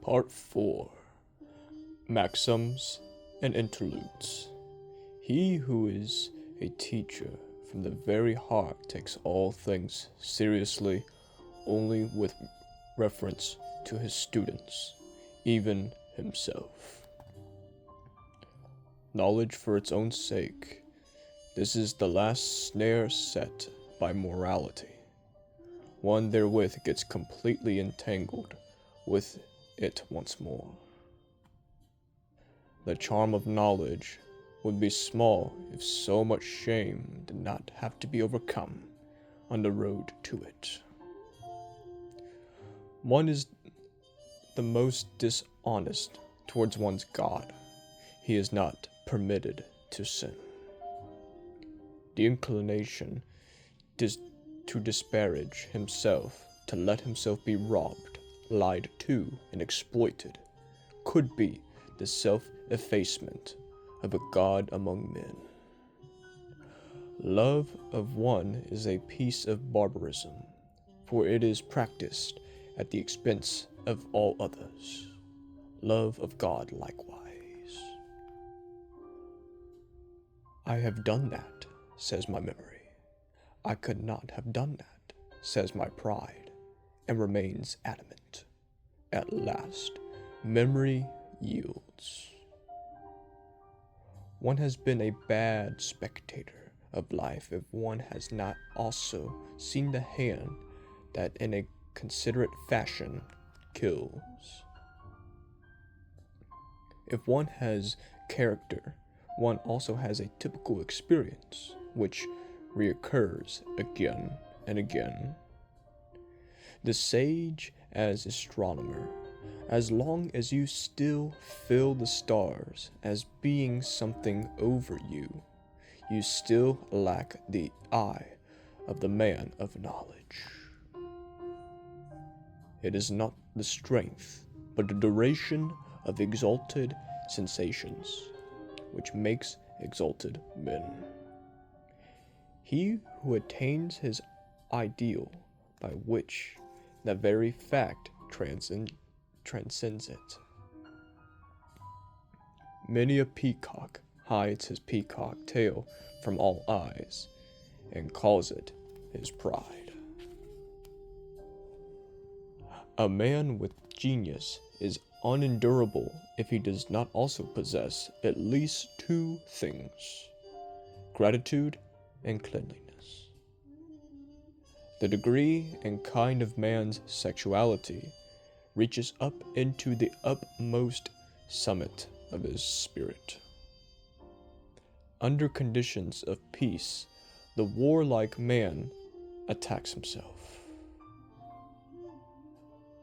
Part 4. Maxims and Interludes. He who is a teacher from the very heart takes all things seriously only with reference to his students, even himself. Knowledge for its own sake. This is the last snare set by morality. One therewith gets completely entangled with it once more. The charm of knowledge would be small if so much shame did not have to be overcome on the road to it. One is the most dishonest towards one's God. He is not permitted to sin. The inclination to disparage himself, to let himself be robbed, lied to, and exploited, could be the self-effacement of a god among men. Love of one is a piece of barbarism, for it is practiced at the expense of all others. Love of God likewise. I have done that, says my memory. I could not have done that, says my pride, and remains adamant. At last, memory yields. One has been a bad spectator of life if one has not also seen the hand that in a considerate fashion kills. If one has character, one also has a typical experience, which reoccurs again and again. The sage as astronomer, as long as you still feel the stars as being something over you, you still lack the eye of the man of knowledge. It is not the strength, but the duration of exalted sensations, which makes exalted men. He who attains his ideal, by which the very fact transcends it. Many a peacock hides his peacock tail from all eyes, and calls it his pride. A man with genius is unendurable if he does not also possess at least two things: gratitude and cleanliness. The degree and kind of man's sexuality reaches up into the upmost summit of his spirit. Under conditions of peace, the warlike man attacks himself.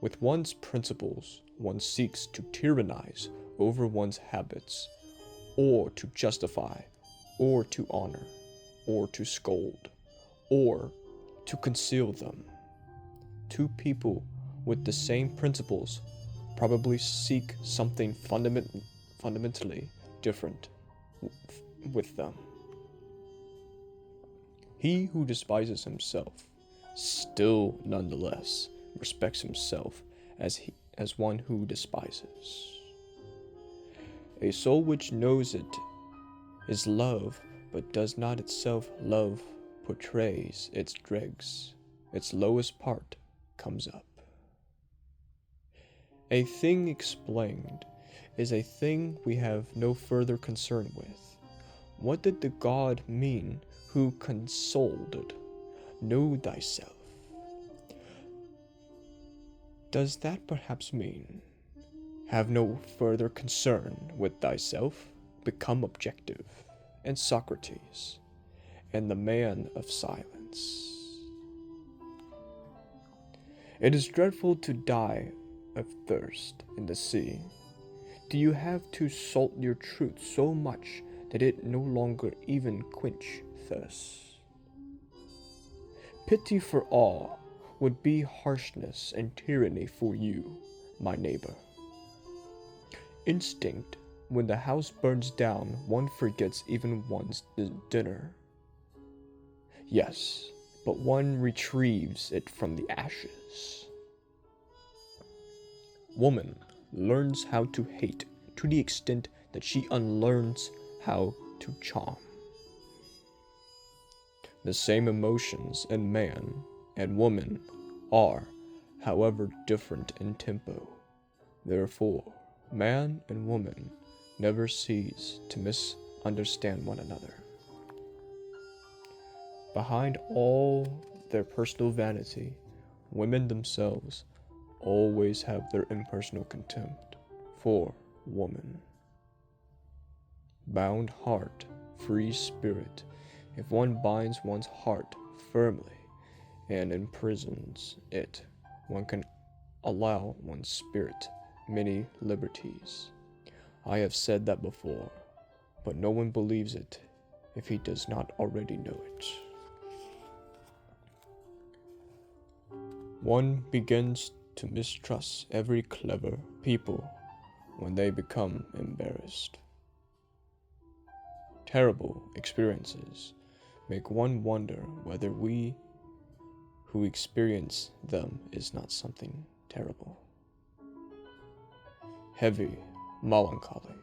With one's principles, one seeks to tyrannize over one's habits, or to justify, or to honor, or to scold, or to conceal them. Two people with the same principles probably seek something fundamentally different with them. He who despises himself still nonetheless respects himself as one who despises. A soul which knows it is love, but does not itself love, portrays its dregs, its lowest part comes up. A thing explained is a thing we have no further concern with. What did the God mean who consoled, know thyself? Does that perhaps mean, have no further concern with thyself, become objective, and Socrates, and the man of silence? It is dreadful to die of thirst in the sea. Do you have to salt your truth so much that it no longer even quench thirst? Pity for all would be harshness and tyranny for you, my neighbor. Instinct, when the house burns down, one forgets even one's dinner. Yes, but one retrieves it from the ashes. Woman, learns how to hate to the extent that she unlearns how to charm. The same emotions in man and woman are, however, different in tempo. Therefore, man and woman never cease to misunderstand one another. Behind all their personal vanity, women themselves always have their impersonal contempt for woman. Bound heart, free spirit. If one binds one's heart firmly and imprisons it, one can allow one's spirit many liberties. I have said that before, but no one believes it if he does not already know it. One begins to mistrust every clever people when they become embarrassed. Terrible experiences make one wonder whether we who experience them is not something terrible. Heavy, melancholy,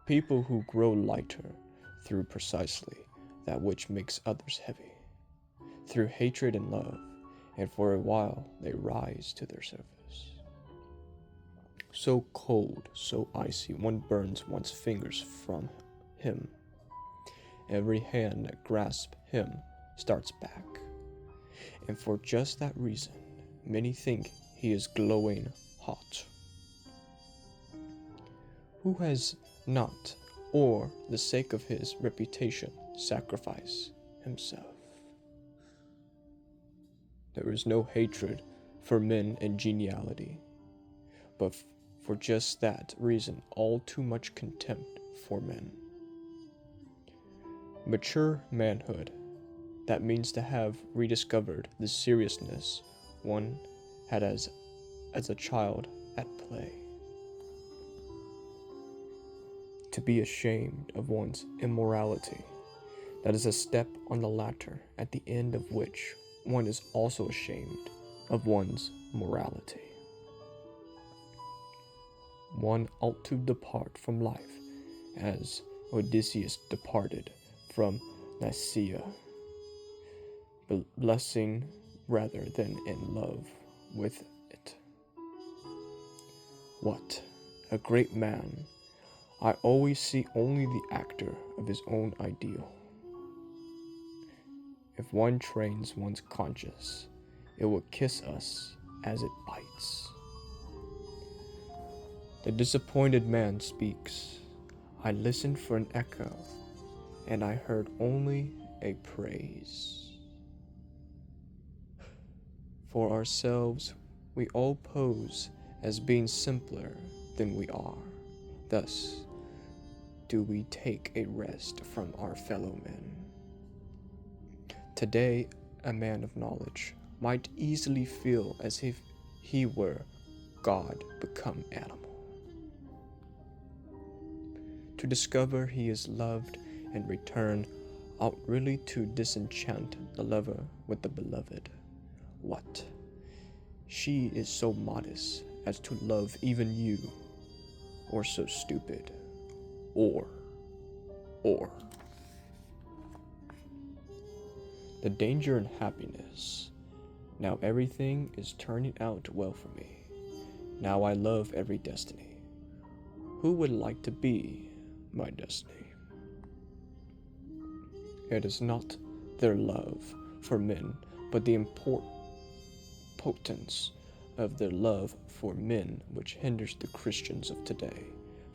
people who grow lighter through precisely that which makes others heavy, through hatred and love, and for a while they rise to their surface. So cold, so icy, one burns one's fingers from him. Every hand that grasps him starts back. And for just that reason, many think he is glowing hot. Who has not, or the sake of his reputation, sacrificed himself? There is no hatred for men and geniality, but for just that reason, all too much contempt for men. Mature manhood, that means to have rediscovered the seriousness one had as a child at play. To be ashamed of one's immorality, that is a step on the ladder at the end of which one is also ashamed of one's morality. One ought to depart from life as Odysseus departed from Nicaea, blessing rather than in love with it. What a great man! I always see only the actor of his own ideal. If one trains one's conscience, it will kiss us as it bites. The disappointed man speaks. I listened for an echo, and I heard only a praise. For ourselves, we all pose as being simpler than we are. Thus, do we take a rest from our fellow men. Today, a man of knowledge might easily feel as if he were God become animal. To discover he is loved and return ought really to disenchant the lover with the beloved. What? She is so modest as to love even you, or so stupid, or. The danger in happiness. Now everything is turning out well for me. Now I love every destiny. Who would like to be my destiny? It is not their love for men, but the impotence of their love for men which hinders the Christians of today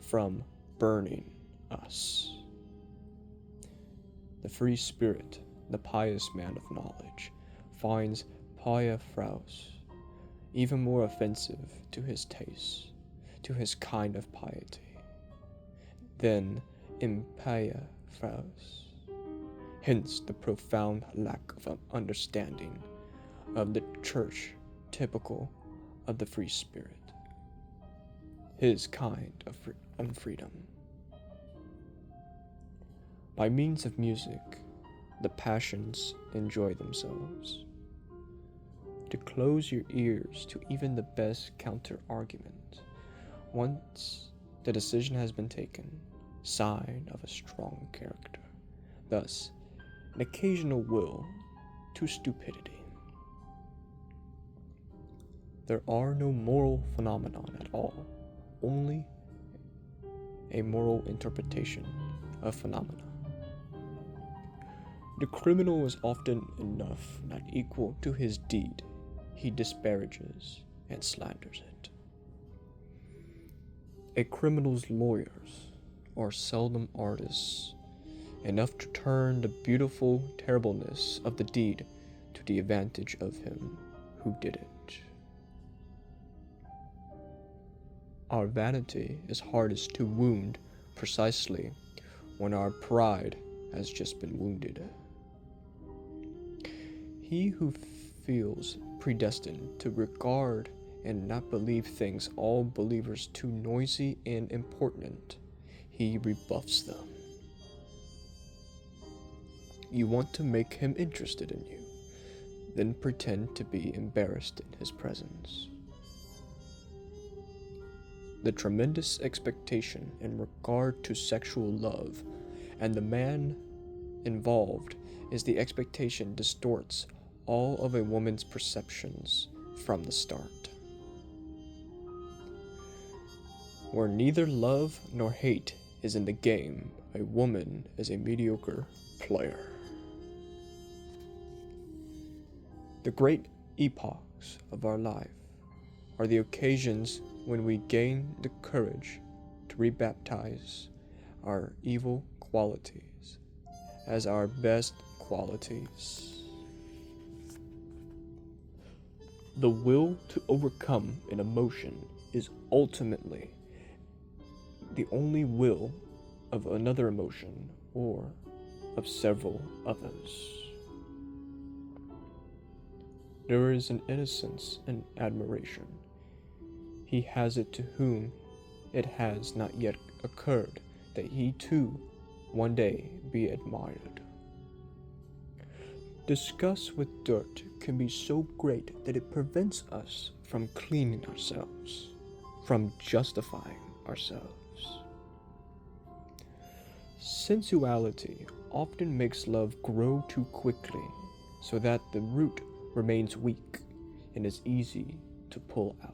from burning us. The free spirit, the pious man of knowledge, finds Aphorism even more offensive to his taste, to his kind of piety, than Aphorism. Hence the profound lack of understanding of the church typical of the free spirit, his kind of unfreedom. By means of music, the passions enjoy themselves. To close your ears to even the best counter-argument Once the decision has been taken, sign of a strong character. Thus, an occasional will to stupidity. There are no moral phenomenon at all, only a moral interpretation of phenomena. The criminal is often enough not equal to his deed. He disparages and slanders it. A criminal's lawyers are seldom artists enough to turn the beautiful terribleness of the deed to the advantage of him who did it. Our vanity is hardest to wound precisely when our pride has just been wounded. He who feels predestined to regard and not believe things all believers too noisy and important, he rebuffs them. You want to make him interested in you, then pretend to be embarrassed in his presence. The tremendous expectation in regard to sexual love and the man involved is the expectation distorts all of a woman's perceptions from the start. Where neither love nor hate is in the game, a woman is a mediocre player. The great epochs of our life are the occasions when we gain the courage to rebaptize our evil qualities as our best qualities. The will to overcome an emotion is ultimately the only will of another emotion or of several others. There is an innocence and admiration. He has it to whom it has not yet occurred that he too one day be admired. Disgust with dirt can be so great that it prevents us from cleaning ourselves, from justifying ourselves. Sensuality often makes love grow too quickly, so that the root remains weak and is easy to pull out.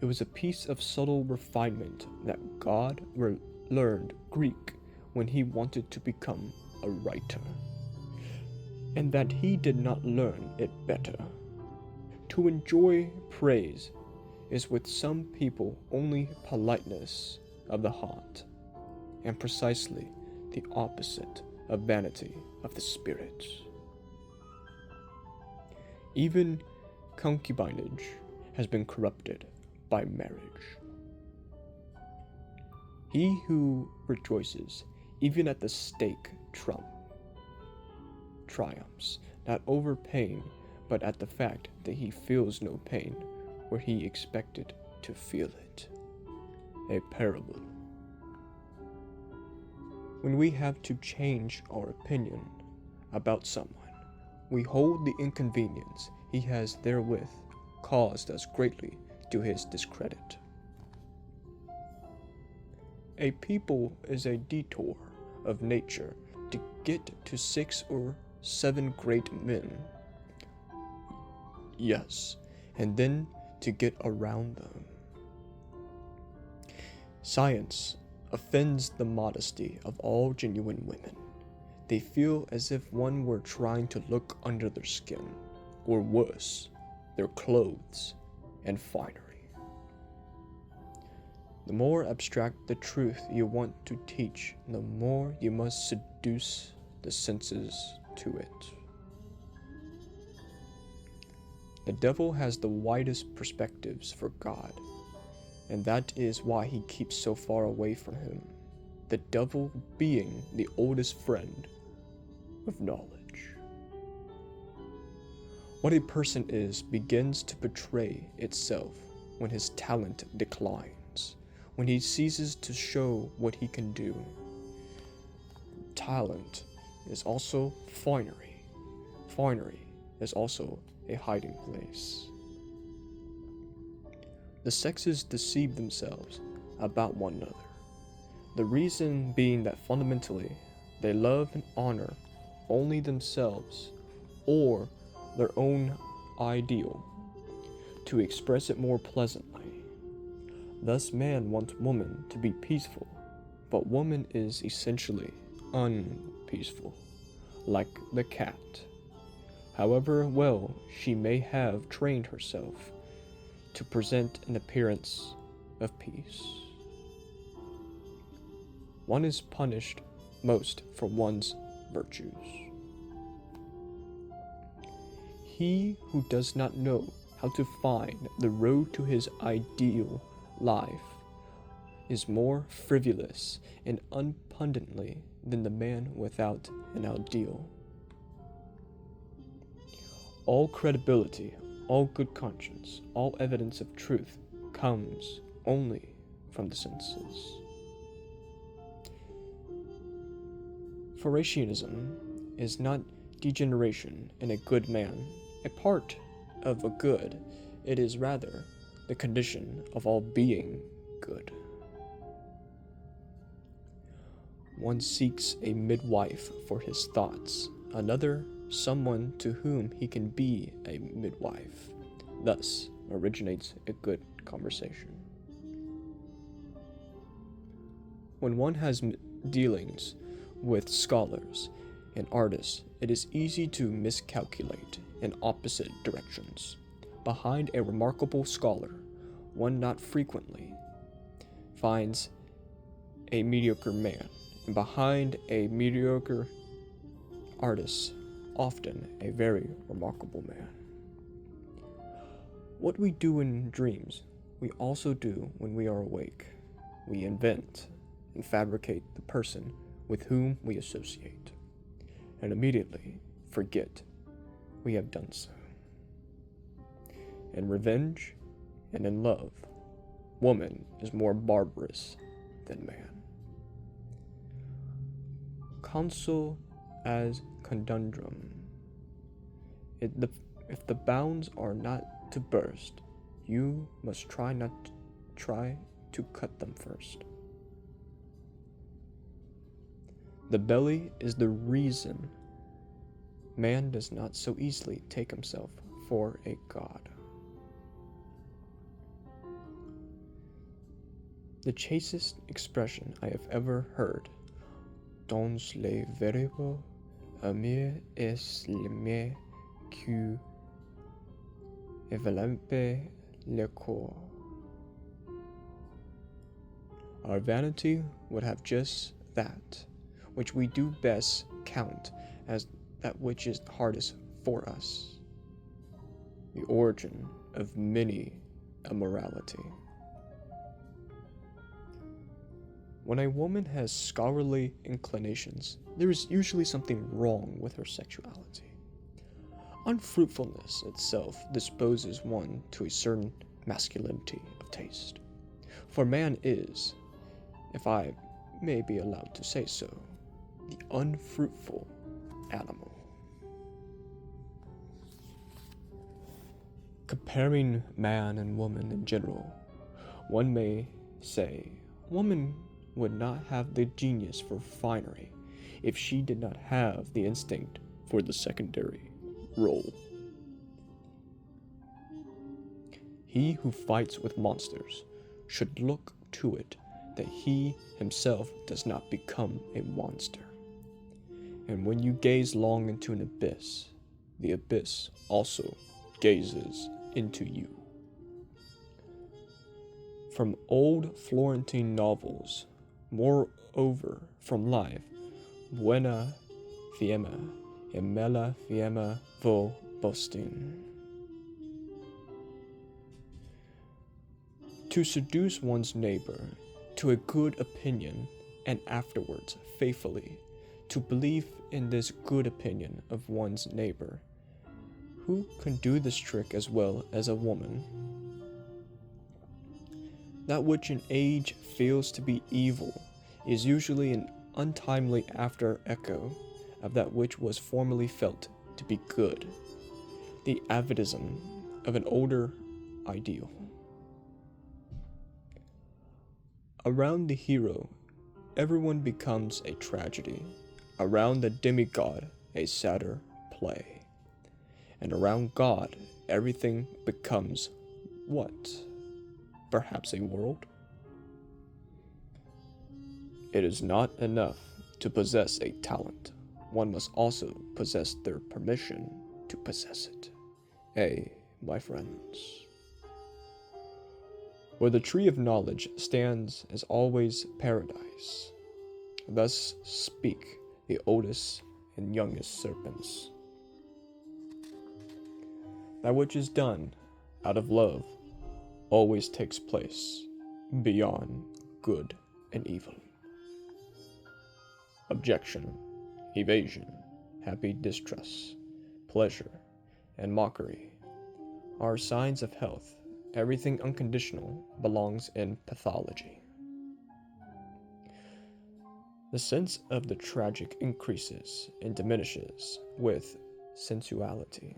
It was a piece of subtle refinement that God learned Greek when he wanted to become a writer, and that he did not learn it better. To enjoy praise is with some people only politeness of the heart, and precisely the opposite of vanity of the spirit. Even concubinage has been corrupted by marriage. He who rejoices even at the stake triumphs not over pain, but at the fact that he feels no pain where he expected to feel it. A parable. When we have to change our opinion about someone, we hold the inconvenience he has therewith caused us greatly to his discredit. A people is a detour of nature to get to 6 or 7 great men. Yes, and then to get around them. Science offends the modesty of all genuine women. They feel as if one were trying to look under their skin, or worse, their clothes and finery. The more abstract the truth you want to teach, the more you must seduce the senses to it. The devil has the widest perspectives for God, and that is why he keeps so far away from him, the devil being the oldest friend of knowledge. What a person is begins to betray itself when his talent declines, when he ceases to show what he can do. Talent is also finery. Finery is also a hiding place. the sexes deceive themselves about one another. The reason being that fundamentally they love and honor only themselves or their own ideal, to express it more pleasantly. Thus man wants woman to be peaceful, but woman is essentially unpeaceful, like the cat. However well she may have trained herself to present an appearance of peace. One is punished most for one's virtues. He who does not know how to find the road to his ideal life is more frivolous and unpunditly than the man without an ideal. All credibility, all good conscience, all evidence of truth comes only from the senses. Phariseeism is not degeneration in a good man, a part of a good. It is rather the condition of all being good. One seeks a midwife for his thoughts, another someone to whom he can be a midwife. Thus originates a good conversation. When one has dealings with scholars and artists, it is easy to miscalculate in opposite directions. Behind a remarkable scholar, one not frequently finds a mediocre man, and behind a mediocre artist, often a very remarkable man. What we do in dreams, we also do when we are awake. We invent and fabricate the person with whom we associate, and immediately forget we have done so. In revenge and in love, woman is more barbarous than man. Counsel as conundrum. If the bounds are not to burst, you must try to cut them first. The belly is the reason man does not so easily take himself for a god. The chastest expression I have ever heard, dans les verbes, amer est l'aimer que enveloppe le corps. Our vanity would have just that, which we do best count as that which is hardest for us, the origin of many immorality. When a woman has scholarly inclinations, there is usually something wrong with her sexuality. Unfruitfulness itself disposes one to a certain masculinity of taste. For man is, if I may be allowed to say so, the unfruitful animal. Comparing man and woman in general, one may say woman would not have the genius for finery if she did not have the instinct for the secondary role. He who fights with monsters should look to it that he himself does not become a monster. And when you gaze long into an abyss, the abyss also gazes into you. From old Florentine novels, moreover from life, buena fiamma e mala fiamma vo bostin. To seduce one's neighbor to a good opinion and afterwards faithfully to believe in this good opinion of one's neighbor, who can do this trick as well as a woman? That which an age feels to be evil is usually an untimely after echo of that which was formerly felt to be good, the atavism of an older ideal. Around the hero, everyone becomes a tragedy. Around the demigod, a sadder play. And around God, everything becomes what? Perhaps a world? It is not enough to possess a talent. One must also possess their permission to possess it. My friends. Where the tree of knowledge stands is always paradise. Thus speak the oldest and youngest serpents. That which is done out of love always takes place beyond good and evil. Objection, evasion, happy distrust, pleasure, and mockery are signs of health. Everything unconditional belongs in pathology. The sense of the tragic increases and diminishes with sensuality.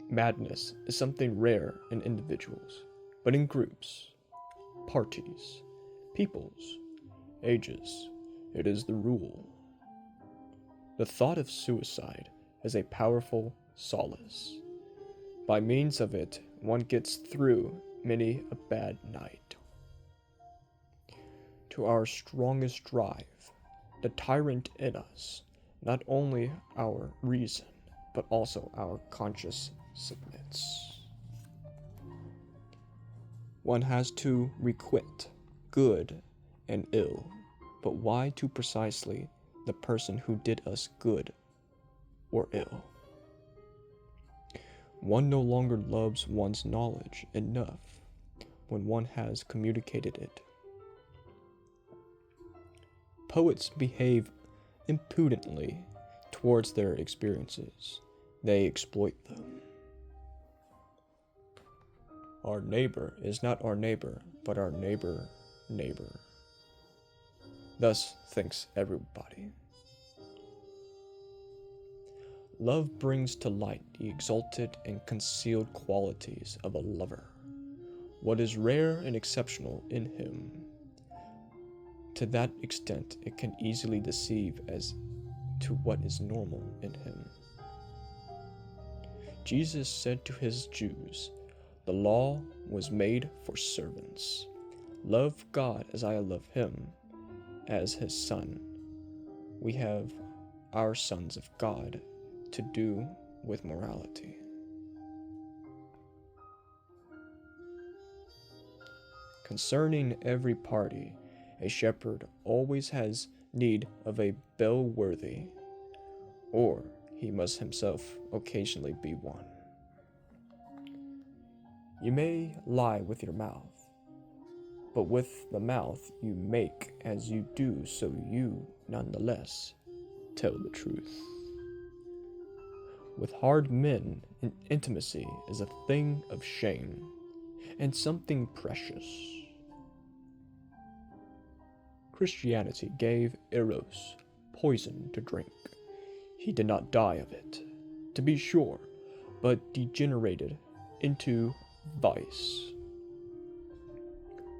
Madness is something rare in individuals, but in groups, parties, peoples, ages, it is the rule. The thought of suicide is a powerful solace. By means of it, one gets through many a bad night. To our strongest drive, the tyrant in us, not only our reason, but also our conscience submits. One has to requite good and ill, but why to precisely the person who did us good or ill? One no longer loves one's knowledge enough when one has communicated it. Poets behave impudently towards their experiences. They exploit them. Our neighbor is not our neighbor, but our neighbor. Thus thinks everybody. Love brings to light the exalted and concealed qualities of a lover, what is rare and exceptional in him. To that extent, it can easily deceive as to what is normal in him. Jesus said to his Jews, "The law was made for servants. Love God as I love him, as his son." We have our sons of God to do with morality. Concerning every party, a shepherd always has need of a bellworthy, or he must himself occasionally be one. You may lie with your mouth, but with the mouth you make as you do, so you, nonetheless, tell the truth. With hard men, intimacy is a thing of shame, and something precious. Christianity gave Eros poison to drink. He did not die of it, to be sure, but degenerated into vice.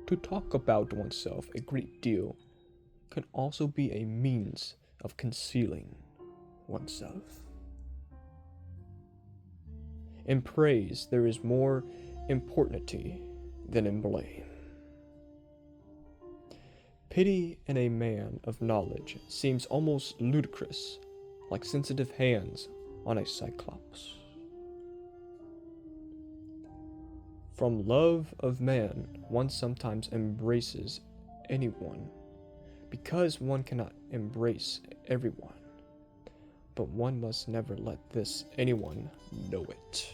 To talk about oneself a great deal can also be a means of concealing oneself. In praise there is more importunity than in blame. Pity in a man of knowledge seems almost ludicrous, like sensitive hands on a cyclops. From love of man, one sometimes embraces anyone, because one cannot embrace everyone. But one must never let this anyone know it.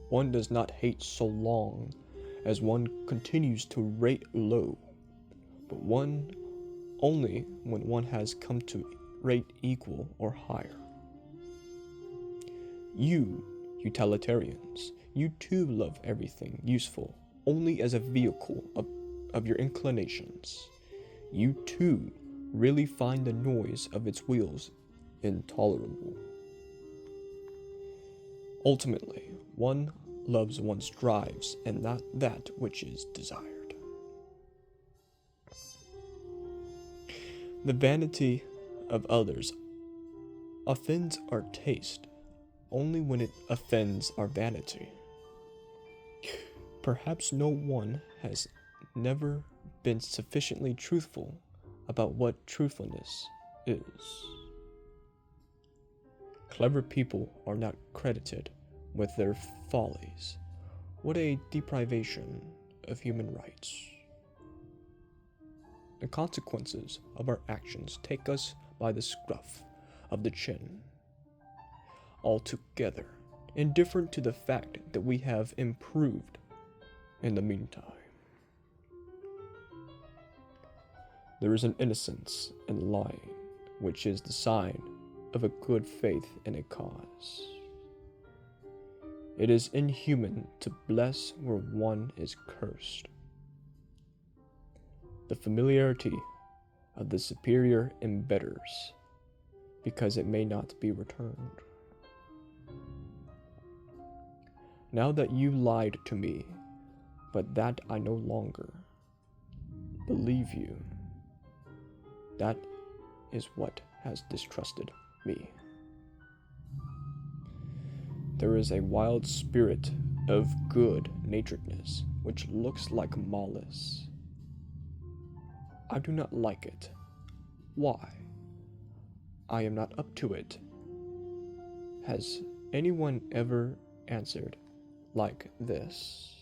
One does not hate so long as one continues to rate low, but one only when one has come to rate equal or higher. You, utilitarians, you too love everything useful only as a vehicle of your inclinations. You too really find the noise of its wheels intolerable. Ultimately, one loves one's drives and not that which is desired. The vanity of others offends our taste only when it offends our vanity. Perhaps no one has never been sufficiently truthful about what truthfulness is. Clever people are not credited with their follies. What a deprivation of human rights. The consequences of our actions take us by the scruff of the chin, altogether indifferent to the fact that we have improved in the meantime. There is an innocence in lying, which is the sign of a good faith in a cause. It is inhuman to bless where one is cursed. The familiarity of the superior embitters, because it may not be returned. Now that you lied to me, but that I no longer believe you, that is what has distrusted me. There is a wild spirit of good-naturedness which looks like malice. I do not like it. Why? I am not up to it. Has anyone ever answered like this?